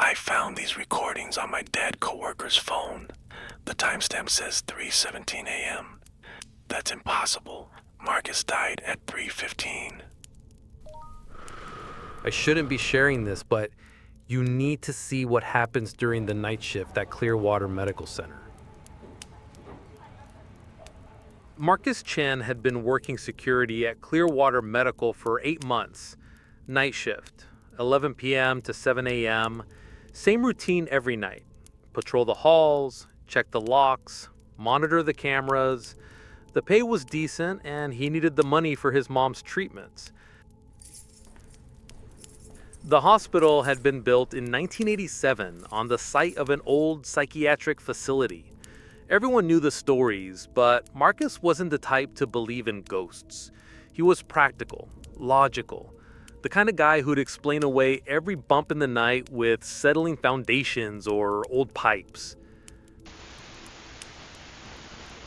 I found these recordings on my dead coworker's phone. The timestamp says 3:17 a.m. That's impossible. Marcus died at 3:15. I shouldn't be sharing this, but you need to see what happens during the night shift at Clearwater Medical Center. Marcus Chen had been working security at Clearwater Medical for 8 months. Night shift, 11 p.m. to 7 a.m. Same routine every night. Patrol the halls, check the locks, monitor the cameras. The pay was decent and he needed the money for his mom's treatments. The hospital had been built in 1987 on the site of an old psychiatric facility. Everyone knew the stories, but Marcus wasn't the type to believe in ghosts. He was practical, logical, the kind of guy who'd explain away every bump in the night with settling foundations or old pipes.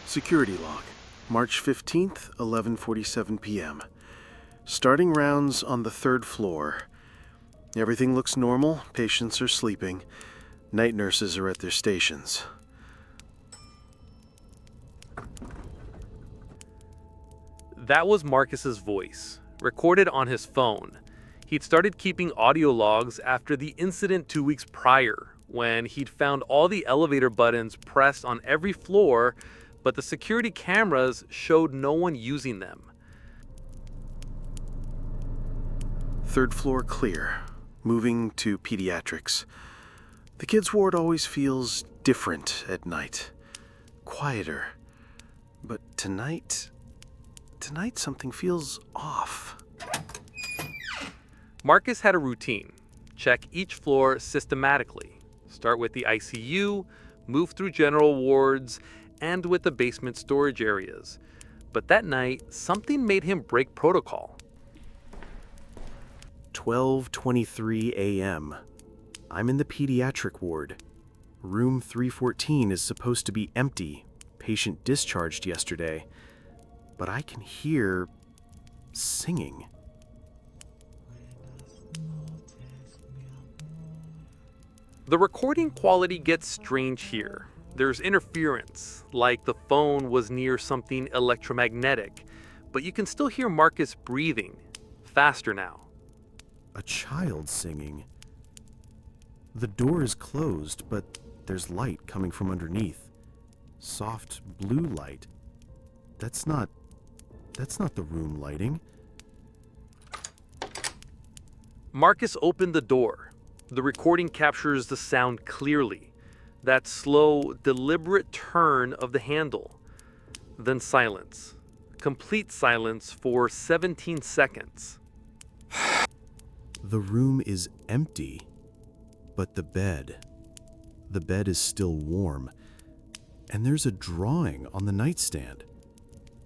Security log, March 15th, 11:47 p.m. Starting rounds on the 3rd floor. Everything looks normal, patients are sleeping. Night nurses are at their stations. That was Marcus's voice, recorded on his phone. He'd started keeping audio logs after the incident 2 weeks prior, when he'd found all the elevator buttons pressed on every floor, but the security cameras showed no one using them. 3rd floor clear. Moving to pediatrics. The kids' ward always feels different at night. Quieter. But tonight something feels off. Marcus had a routine. Check each floor systematically. Start with the ICU, move through general wards, and with the basement storage areas. But that night, something made him break protocol. 12:23 a.m. I'm in the pediatric ward. Room 314 is supposed to be empty. Patient discharged yesterday. But I can hear singing. The recording quality gets strange here. There's interference, like the phone was near something electromagnetic, but you can still hear Marcus breathing, faster now. A child singing. The door is closed, but there's light coming from underneath. Soft blue light. That's not the room lighting. Marcus opened the door. The recording captures the sound clearly. That slow, deliberate turn of the handle. Then silence. Complete silence for 17 seconds. The room is empty, but the bed is still warm. And there's a drawing on the nightstand.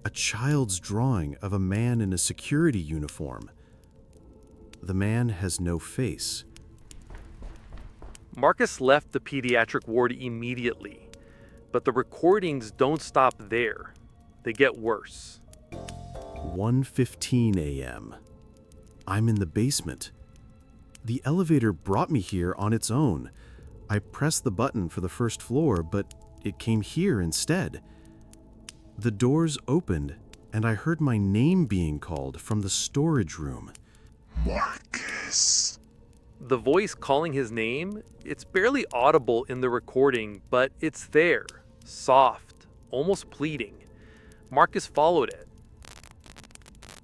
A child's drawing of a man in a security uniform. The man has no face. Marcus left the pediatric ward immediately, but the recordings don't stop there. They get worse. 1:15 a.m. I'm in the basement. The elevator brought me here on its own. I pressed the button for the 1st floor, but it came here instead. The doors opened, and I heard my name being called from the storage room. Marcus. The voice calling his name, it's barely audible in the recording, but it's there, soft, almost pleading. Marcus followed it.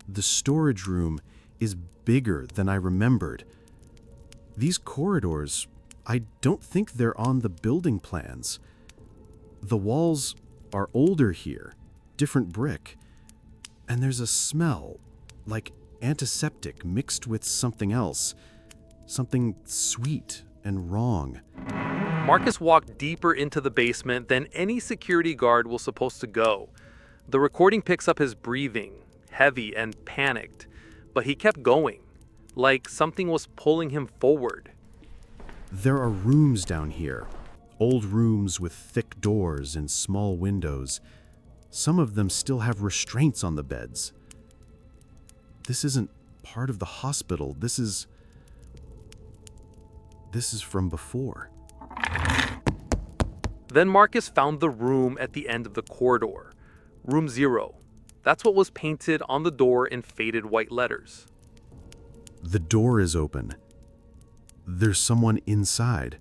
The storage room is bigger than I remembered. These corridors, I don't think they're on the building plans. The walls are older here, different brick, and there's a smell, like antiseptic mixed with something else, something sweet and wrong. Marcus walked deeper into the basement than any security guard was supposed to go. The recording picks up his breathing, heavy and panicked, but he kept going, like something was pulling him forward. There are rooms down here, old rooms with thick doors and small windows. Some of them still have restraints on the beds. This isn't part of the hospital. This This is from before. Then Marcus found the room at the end of the corridor. Room 0. That's what was painted on the door in faded white letters. The door is open. There's someone inside.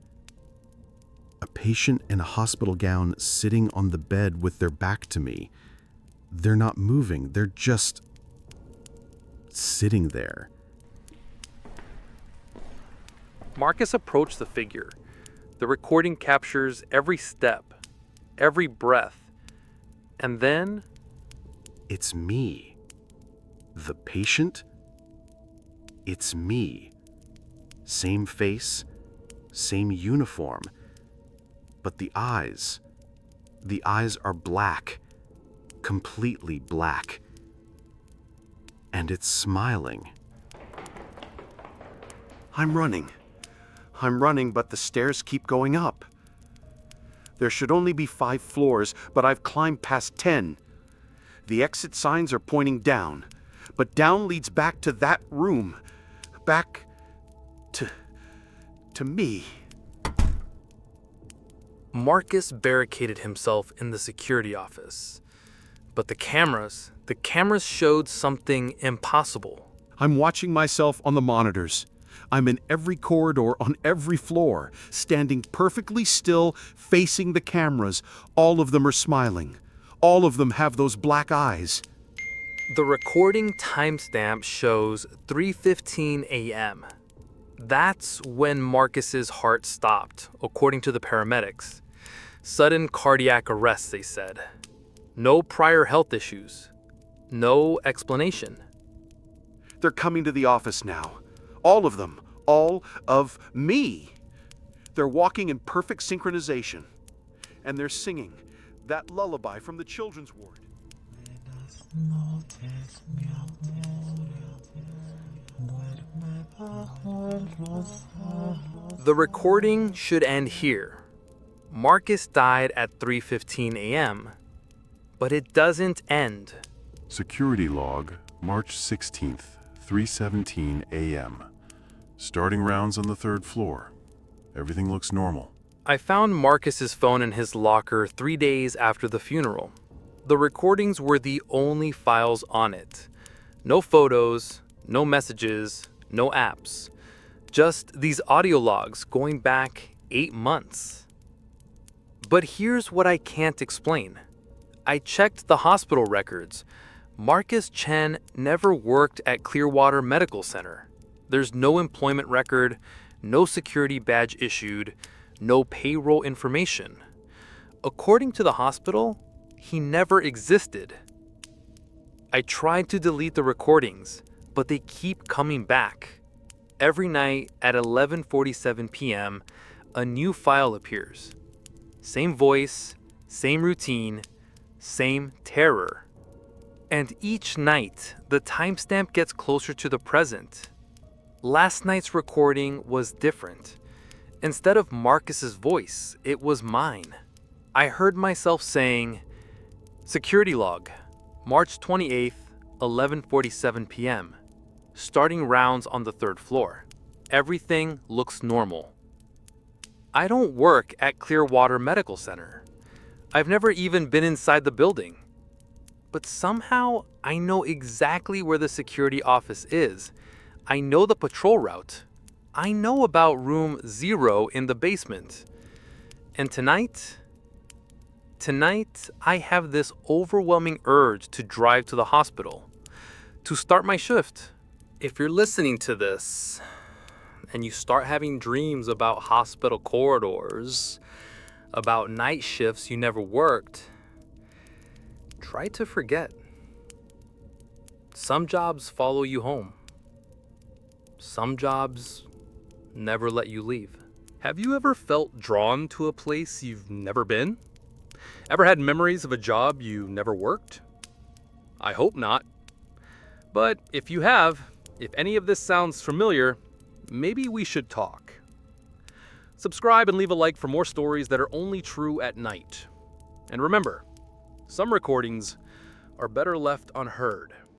A patient in a hospital gown sitting on the bed with their back to me. They're not moving, they're just sitting there. Marcus approached the figure. The recording captures every step, every breath, and then... It's me. The patient? It's me. Same face, same uniform. But the eyes are black, completely black. And it's smiling. I'm running, but the stairs keep going up. There should only be 5 floors, but I've climbed past 10. The exit signs are pointing down, but down leads back to that room. Back to me. Marcus barricaded himself in the security office. But the cameras showed something impossible. I'm watching myself on the monitors. I'm in every corridor on every floor, standing perfectly still, facing the cameras. All of them are smiling. All of them have those black eyes. The recording timestamp shows 3:15 a.m. That's when Marcus's heart stopped, according to the paramedics. Sudden cardiac arrest, they said. No prior health issues. No explanation. They're coming to the office now. All of them. All of me. They're walking in perfect synchronization. And they're singing that lullaby from the children's ward. The recording should end here. Marcus died at 3:15 a.m., but it doesn't end. Security log, March 16th, 3:17 a.m. Starting rounds on the 3rd floor. Everything looks normal. I found Marcus's phone in his locker 3 days after the funeral. The recordings were the only files on it. No photos, no messages, no apps. Just these audio logs going back 8 months. But here's what I can't explain. I checked the hospital records. Marcus Chen never worked at Clearwater Medical Center. There's no employment record, no security badge issued, no payroll information. According to the hospital, he never existed. I tried to delete the recordings, but they keep coming back. Every night at 11:47 p.m., a new file appears. Same voice, same routine, same terror. And each night, the timestamp gets closer to the present. Last night's recording was different. Instead of Marcus's voice, it was mine. I heard myself saying, "Security log, March 28th, 11:47 p.m. Starting rounds on the 3rd floor. Everything looks normal." I don't work at Clearwater Medical Center. I've never even been inside the building. But somehow, I know exactly where the security office is. I know the patrol route. I know about room 0 in the basement. And tonight, I have this overwhelming urge to drive to the hospital, to start my shift. If you're listening to this, and you start having dreams about hospital corridors, about night shifts you never worked, try to forget. Some jobs follow you home. Some jobs never let you leave. Have you ever felt drawn to a place you've never been? Ever had memories of a job you never worked? I hope not. But if you have, if any of this sounds familiar, maybe we should talk. Subscribe and leave a like for more stories that are only true at night. And remember, some recordings are better left unheard.